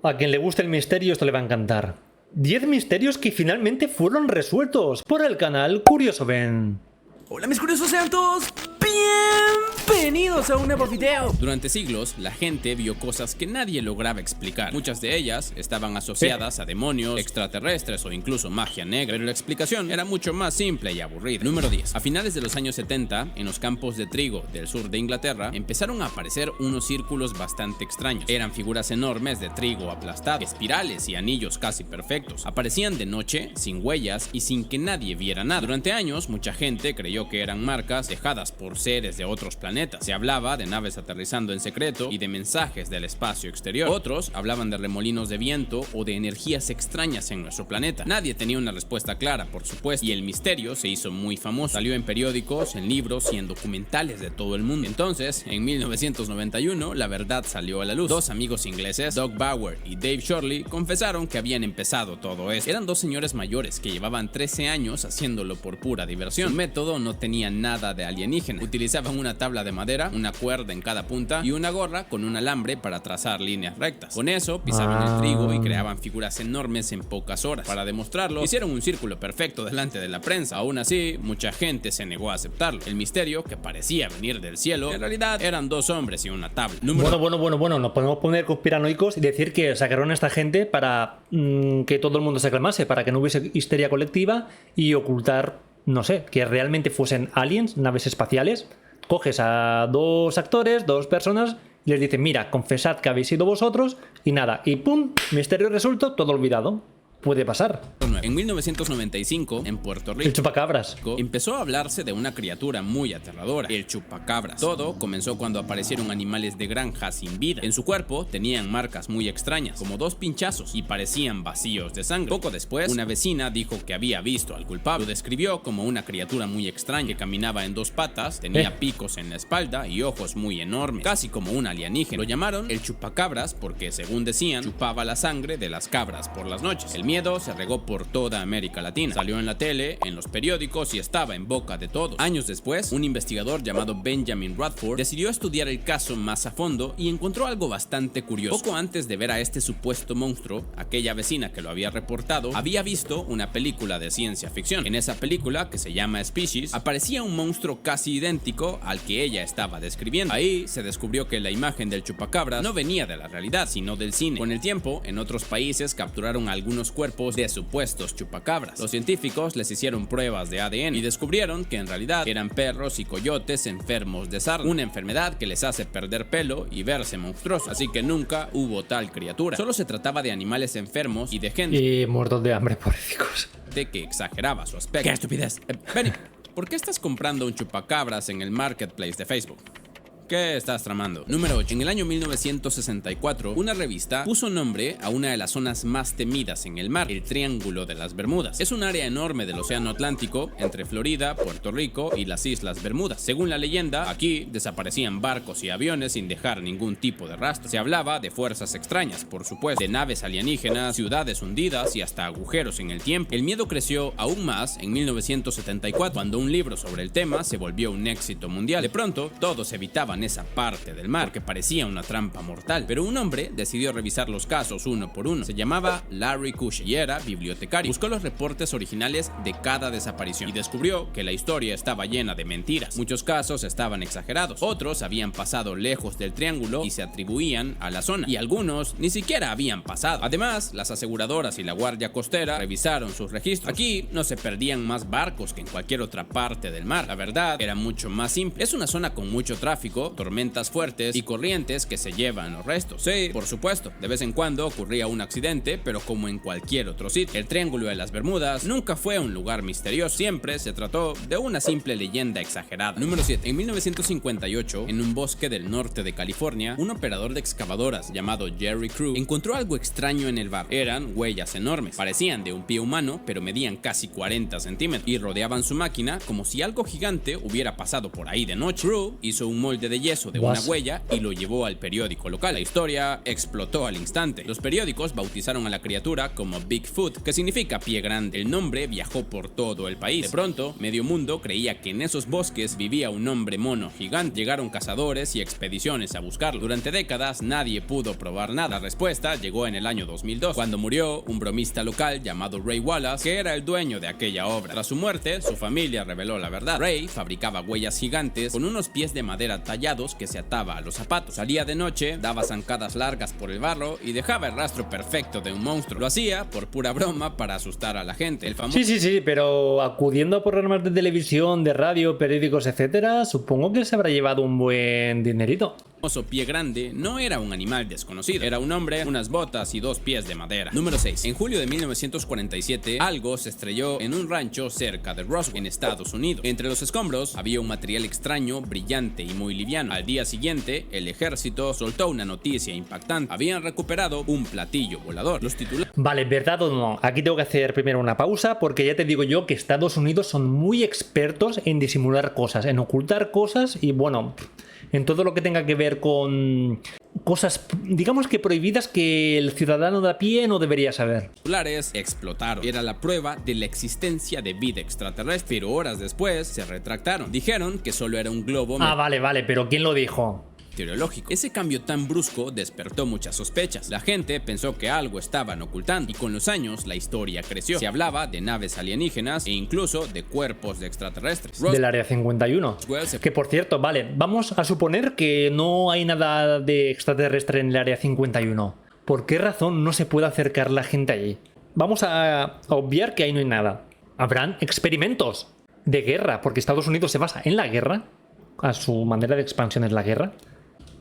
A quien le guste el misterio esto le va a encantar. 10 misterios que finalmente fueron resueltos por el canal Curioso Ben. Hola mis curiosos, sean todos bienvenidos a un nuevo video. Durante siglos, la gente vio cosas que nadie lograba explicar. Muchas de ellas estaban asociadas a demonios, extraterrestres o incluso magia negra, pero la explicación era mucho más simple y aburrida. Número 10. A finales de los años 70, en los campos de trigo del sur de Inglaterra, empezaron a aparecer unos círculos bastante extraños. Eran figuras enormes de trigo aplastado, espirales y anillos casi perfectos. Aparecían de noche, sin huellas y sin que nadie viera nada. Durante años, mucha gente creyó que eran marcas dejadas por seres de otros planetas. Se hablaba de naves aterrizando en secreto y de mensajes del espacio exterior. Otros hablaban de remolinos de viento o de energías extrañas en nuestro planeta. Nadie tenía una respuesta clara, por supuesto, y el misterio se hizo muy famoso. Salió en periódicos, en libros y en documentales de todo el mundo. Entonces, en 1991, la verdad salió a la luz. Dos amigos ingleses, Doug Bauer y Dave Shorley, confesaron que habían empezado todo esto. Eran dos señores mayores que llevaban 13 años haciéndolo por pura diversión. Su método no tenía nada de alienígena. Utilizaban una tabla de madera, una cuerda en cada punta y una gorra con un alambre para trazar líneas rectas. Con eso pisaban el trigo y creaban figuras enormes en pocas horas. Para demostrarlo, hicieron un círculo perfecto delante de la prensa. Aún así, mucha gente se negó a aceptarlo. El misterio, que parecía venir del cielo, en realidad eran dos hombres y una tabla. Bueno, nos podemos poner conspiranoicos y decir que sacaron a esta gente para que todo el mundo se calmase, para que no hubiese histeria colectiva y ocultar, no sé, que realmente fuesen aliens, naves espaciales. Coges a dos actores, dos personas y les dices, mira, confesad que habéis sido vosotros y nada, y pum, misterio resuelto, todo olvidado. Puede pasar. En 1995, en Puerto Rico, El chupacabras. empezó a hablarse de una criatura muy aterradora, el chupacabras. Todo comenzó cuando aparecieron animales de granja sin vida. En su cuerpo tenían marcas muy extrañas, como dos pinchazos, y parecían vacíos de sangre. Poco después, una vecina dijo que había visto al culpable. Lo describió como una criatura muy extraña que caminaba en dos patas, tenía picos en la espalda y ojos muy enormes, casi como un alienígena. Lo llamaron el chupacabras porque, según decían, chupaba la sangre de las cabras por las noches. El miedo se regó por toda América Latina. Salió en la tele, en los periódicos y estaba en boca de todos. Años después, un investigador llamado Benjamin Radford decidió estudiar el caso más a fondo y encontró algo bastante curioso. Poco antes de ver a este supuesto monstruo, aquella vecina que lo había reportado había visto una película de ciencia ficción. En esa película, que se llama Species, aparecía un monstruo casi idéntico al que ella estaba describiendo. Ahí se descubrió que la imagen del chupacabras no venía de la realidad, sino del cine. Con el tiempo, en otros países capturaron algunos cuerpos de supuestos chupacabras. Los científicos les hicieron pruebas de ADN y descubrieron que en realidad eran perros y coyotes enfermos de sarna, una enfermedad que les hace perder pelo y verse monstruosos. Así que nunca hubo tal criatura. Solo se trataba de animales enfermos y de gente Y muertos de hambre, pobrecicos. que exageraba su aspecto. ¡Qué estupidez! Benny, ¿por qué estás comprando un chupacabras en el marketplace de Facebook? ¿Qué estás tramando? Número 8. En el año 1964, una revista puso nombre a una de las zonas más temidas en el mar, el Triángulo de las Bermudas. Es un área enorme del Océano Atlántico entre Florida, Puerto Rico y las Islas Bermudas. Según la leyenda, aquí desaparecían barcos y aviones sin dejar ningún tipo de rastro. Se hablaba de fuerzas extrañas, por supuesto, de naves alienígenas, ciudades hundidas y hasta agujeros en el tiempo. El miedo creció aún más en 1974, cuando un libro sobre el tema se volvió un éxito mundial. De pronto, todos evitaban esa parte del mar, que parecía una trampa mortal. Pero un hombre decidió revisar los casos uno por uno. Se llamaba Larry Cushing y era bibliotecario. Buscó los reportes originales de cada desaparición y descubrió que la historia estaba llena de mentiras. Muchos casos estaban exagerados, otros habían pasado lejos del triángulo y se atribuían a la zona, y algunos ni siquiera habían pasado. Además, las aseguradoras y la guardia costera revisaron sus registros. Aquí no se perdían más barcos que en cualquier otra parte del mar. La verdad era mucho más simple. Es una zona con mucho tráfico, tormentas fuertes y corrientes que se llevan los restos. Sí, por supuesto, de vez en cuando ocurría un accidente, pero como en cualquier otro sitio. El Triángulo de las Bermudas nunca fue un lugar misterioso, siempre se trató de una simple leyenda exagerada. Número 7. En 1958, en un bosque del norte de California, un operador de excavadoras llamado Jerry Crew encontró algo extraño en el barro. Eran huellas enormes, parecían de un pie humano, pero medían casi 40 centímetros y rodeaban su máquina como si algo gigante hubiera pasado por ahí de noche. Crew hizo un molde de de yeso de una huella y lo llevó al periódico local. La historia explotó al instante. Los periódicos bautizaron a la criatura como Bigfoot, que significa pie grande. El nombre viajó por todo el país. De pronto, medio mundo creía que en esos bosques vivía un hombre mono gigante. Llegaron cazadores y expediciones a buscarlo. Durante décadas nadie pudo probar nada. La respuesta llegó en el año 2002, cuando murió un bromista local llamado Ray Wallace, que era el dueño de aquella obra. Tras su muerte, su familia reveló la verdad. Ray fabricaba huellas gigantes con unos pies de madera tallados que se ataba a los zapatos. Salía de noche, daba zancadas largas por el barro y dejaba el rastro perfecto de un monstruo. Lo hacía por pura broma para asustar a la gente. El famoso... Sí, pero acudiendo a programas de televisión, de radio, periódicos, etcétera, supongo que se habrá llevado un buen dinerito. famoso pie grande no era un animal desconocido, era un hombre, unas botas y 2 pies de madera. Número 6. En julio de 1947, algo se estrelló en un rancho cerca de Roswell, en Estados Unidos. Entre los escombros había un material extraño, brillante y muy liviano. Al día siguiente, el ejército soltó una noticia impactante. Habían recuperado un platillo volador. Los titulares... Vale, ¿verdad o no? Aquí tengo que hacer primero una pausa porque ya te digo yo que Estados Unidos son muy expertos en disimular cosas, en ocultar cosas y bueno, en todo lo que tenga que ver con cosas, digamos que prohibidas que el ciudadano de a pie no debería saber. Titulares explotaron. Era la prueba de la existencia de vida extraterrestre, pero horas después se retractaron. Dijeron que solo era un globo Vale, pero ¿quién lo dijo? meteorológico. Ese cambio tan brusco despertó muchas sospechas. La gente pensó que algo estaban ocultando y con los años la historia creció. Se hablaba de naves alienígenas e incluso de cuerpos de extraterrestres. Del Área 51. Que por cierto, vale, vamos a suponer que no hay nada de extraterrestre en el Área 51. ¿Por qué razón no se puede acercar la gente allí? Vamos a obviar que ahí no hay nada. Habrán experimentos de guerra, porque Estados Unidos se basa en la guerra. A su manera de expansión es la guerra.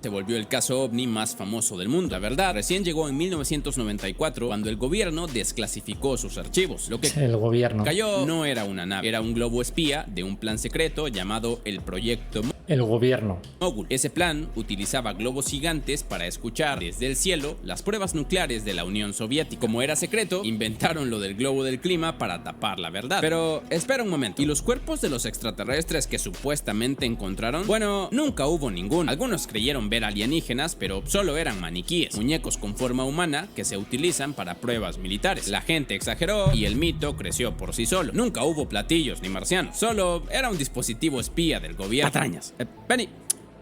Se volvió el caso OVNI más famoso del mundo. La verdad, recién llegó en 1994 cuando el gobierno desclasificó sus archivos. Lo que el gobierno cayó no era una nave, era un globo espía de un plan secreto llamado el Proyecto el gobierno. Mogul. Ese plan utilizaba globos gigantes para escuchar desde el cielo las pruebas nucleares de la Unión Soviética. Como era secreto, inventaron lo del globo del clima para tapar la verdad. Pero espera un momento, ¿y los cuerpos de los extraterrestres que supuestamente encontraron? Bueno, nunca hubo ninguno. Algunos creyeron ver alienígenas, pero solo eran maniquíes, muñecos con forma humana que se utilizan para pruebas militares. La gente exageró y el mito creció por sí solo. Nunca hubo platillos ni marcianos, solo era un dispositivo espía del gobierno. Patrañas. Penny,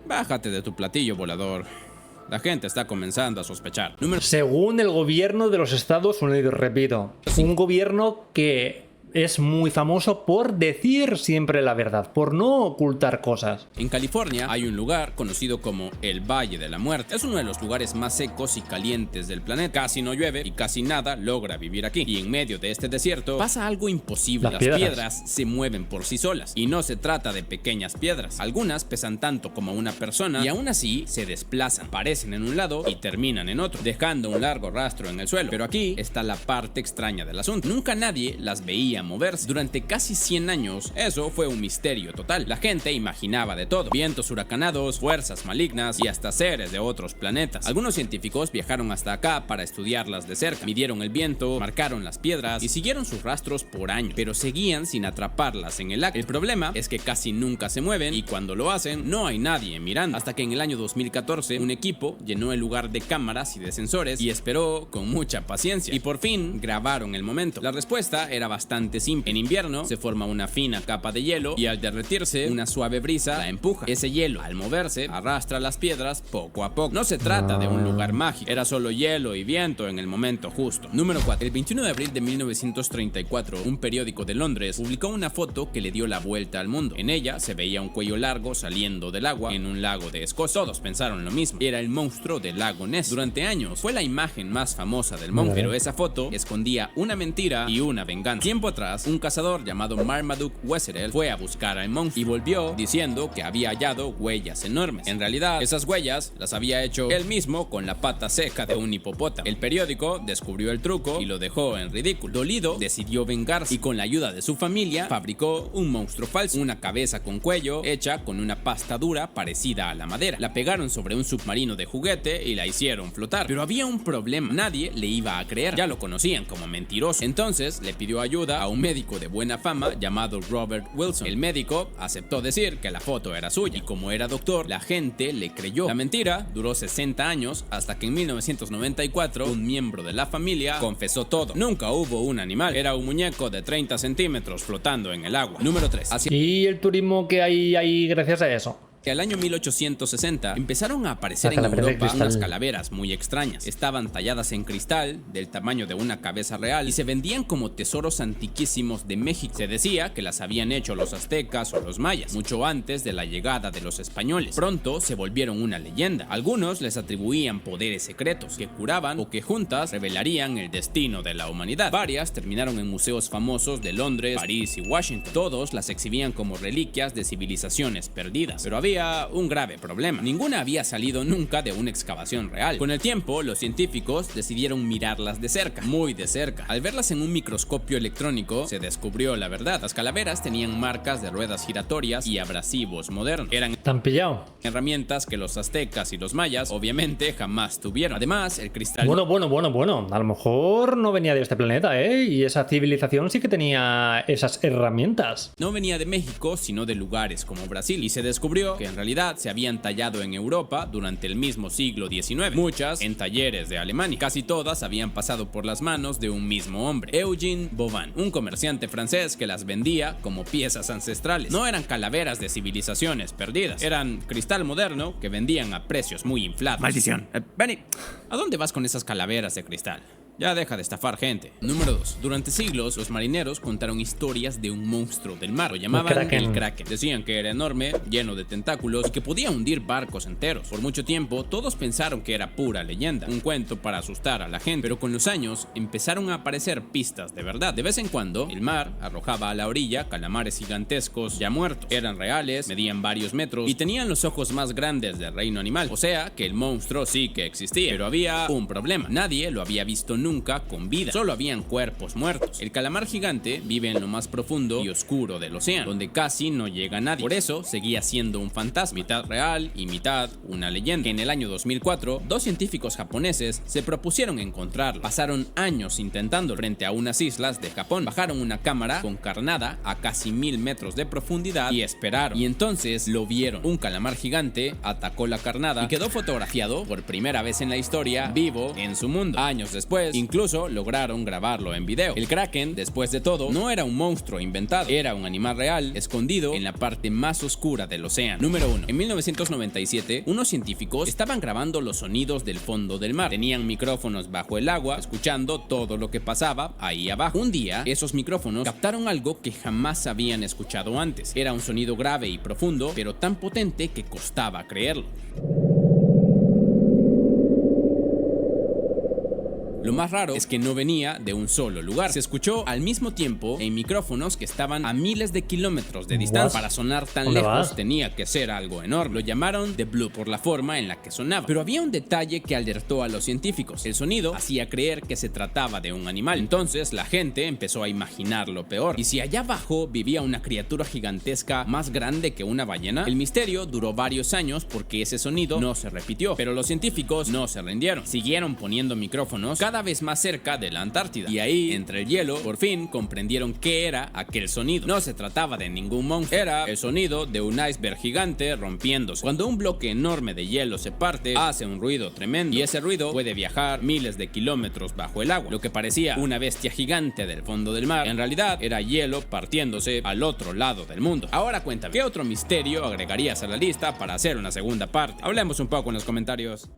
bájate de tu platillo volador. La gente está comenzando a sospechar. Según el gobierno de los Estados Unidos, repito, un gobierno que es muy famoso por decir siempre la verdad, por no ocultar cosas. En California hay un lugar conocido como el Valle de la Muerte. Es uno de los lugares más secos y calientes del planeta. Casi no llueve y casi nada logra vivir aquí. Y en medio de este desierto pasa algo imposible. Las piedras se mueven por sí solas. Y no se trata de pequeñas piedras. Algunas pesan tanto como una persona y aún así se desplazan. Parecen en un lado y terminan en otro, dejando un largo rastro en el suelo. Pero aquí está la parte extraña del asunto. Nunca nadie las veía moverse. Durante casi 100 años, eso fue un misterio total. La gente imaginaba de todo: vientos huracanados, fuerzas malignas y hasta seres de otros planetas. Algunos científicos viajaron hasta acá para estudiarlas de cerca. Midieron el viento, marcaron las piedras y siguieron sus rastros por años, pero seguían sin atraparlas en el acto. El problema es que casi nunca se mueven y cuando lo hacen, no hay nadie mirando. Hasta que en el año 2014, un equipo llenó el lugar de cámaras y de sensores y esperó con mucha paciencia. Y por fin grabaron el momento. La respuesta era bastante simple. En invierno se forma una fina capa de hielo y al derretirse una suave brisa la empuja. Ese hielo, al moverse, arrastra las piedras poco a poco. No se trata de un lugar mágico, era solo hielo y viento en el momento justo. Número 4. El 21 de abril de 1934, un periódico de Londres publicó una foto que le dio la vuelta al mundo. En ella se veía un cuello largo saliendo del agua en un lago de Escocia. Todos pensaron lo mismo, era el monstruo del lago Ness. Durante años fue la imagen más famosa del monstruo, pero esa foto escondía una mentira y una venganza. Tiempo atrás, un cazador llamado Marmaduke Wetherell fue a buscar al monstruo y volvió diciendo que había hallado huellas enormes. En realidad, esas huellas las había hecho él mismo con la pata seca de un hipopótamo. El periódico descubrió el truco y lo dejó en ridículo. Dolido, decidió vengarse y con la ayuda de su familia fabricó un monstruo falso, una cabeza con cuello hecha con una pasta dura parecida a la madera. La pegaron sobre un submarino de juguete y la hicieron flotar. Pero había un problema: nadie le iba a creer, ya lo conocían como mentiroso. Entonces le pidió ayuda a a un médico de buena fama llamado Robert Wilson. El médico aceptó decir que la foto era suya y como era doctor, la gente le creyó. La mentira duró 60 años hasta que en 1994 un miembro de la familia confesó todo. Nunca hubo un animal, era un muñeco de 30 centímetros flotando en el agua. Número 3. Y el turismo que hay ahí gracias a eso. Que al año 1860 empezaron a aparecer en Europa unas calaveras muy extrañas. Estaban talladas en cristal, del tamaño de una cabeza real, y se vendían como tesoros antiquísimos de México. Se decía que las habían hecho los aztecas o los mayas, mucho antes de la llegada de los españoles. Pronto se volvieron una leyenda. Algunos les atribuían poderes secretos, que curaban o que juntas revelarían el destino de la humanidad. Varias terminaron en museos famosos de Londres, París y Washington. Todos las exhibían como reliquias de civilizaciones perdidas. Pero había un grave problema. Ninguna había salido nunca de una excavación real. Con el tiempo, los científicos decidieron mirarlas de cerca, muy de cerca. Al verlas en un microscopio electrónico, se descubrió la verdad. Las calaveras tenían marcas de ruedas giratorias y abrasivos modernos. Eran ¿Tan pillado? herramientas que los aztecas y los mayas obviamente jamás tuvieron. Además, el cristal... Bueno. A lo mejor no venía de este planeta, ¿eh? Y esa civilización sí que tenía esas herramientas. No venía de México, sino de lugares como Brasil. Y se descubrió que en realidad se habían tallado en Europa durante el mismo siglo XIX, muchas en talleres de Alemania. Casi todas habían pasado por las manos de un mismo hombre, Eugene Bovan, un comerciante francés que las vendía como piezas ancestrales. No eran calaveras de civilizaciones perdidas, eran cristal moderno que vendían a precios muy inflados. Maldición. Benny, ¿a dónde vas con esas calaveras de cristal? Ya deja de estafar gente. Número 2. Durante siglos, los marineros contaron historias de un monstruo del mar. Lo llamaban el Kraken. Decían que era enorme, lleno de tentáculos y que podía hundir barcos enteros. Por mucho tiempo, todos pensaron que era pura leyenda, un cuento para asustar a la gente. Pero con los años, empezaron a aparecer pistas de verdad. De vez en cuando, el mar arrojaba a la orilla calamares gigantescos ya muertos. Eran reales, medían varios metros y tenían los ojos más grandes del reino animal. O sea, que el monstruo sí que existía. Pero había un problema. Nadie lo había visto nunca con vida, solo habían cuerpos muertos. El calamar gigante vive en lo más profundo y oscuro del océano, donde casi no llega nadie. Por eso seguía siendo un fantasma, mitad real y mitad una leyenda. En el año 2004, dos científicos japoneses se propusieron encontrarlo. Pasaron años intentándolo frente a unas islas de Japón. Bajaron una cámara con carnada a casi 1000 metros de profundidad y esperaron. Y entonces lo vieron. Un calamar gigante atacó la carnada y quedó fotografiado por primera vez en la historia vivo en su mundo. Años después, incluso lograron grabarlo en video. El Kraken, después de todo, no era un monstruo inventado, era un animal real escondido en la parte más oscura del océano. Número 1. En 1997, unos científicos estaban grabando los sonidos del fondo del mar. Tenían micrófonos bajo el agua, escuchando todo lo que pasaba ahí abajo. Un día, esos micrófonos captaron algo que jamás habían escuchado antes. Era un sonido grave y profundo, pero tan potente que costaba creerlo. Lo más raro es que no venía de un solo lugar. Se escuchó al mismo tiempo en micrófonos que estaban a miles de kilómetros de distancia. Para sonar tan lejos tenía que ser algo enorme. Lo llamaron The Blue por la forma en la que sonaba. Pero había un detalle que alertó a los científicos. El sonido hacía creer que se trataba de un animal. Entonces la gente empezó a imaginar lo peor. ¿Y si allá abajo vivía una criatura gigantesca más grande que una ballena? El misterio duró varios años porque ese sonido no se repitió. Pero los científicos no se rindieron. Siguieron poniendo micrófonos cada vez más cerca de la Antártida. Y ahí, entre el hielo, por fin comprendieron qué era aquel sonido. No se trataba de ningún monstruo. Era el sonido de un iceberg gigante rompiéndose. Cuando un bloque enorme de hielo se parte, hace un ruido tremendo. Y ese ruido puede viajar miles de kilómetros bajo el agua. Lo que parecía una bestia gigante del fondo del mar, en realidad era hielo partiéndose al otro lado del mundo. Ahora cuéntame, ¿qué otro misterio agregarías a la lista para hacer una segunda parte? Hablemos un poco en los comentarios.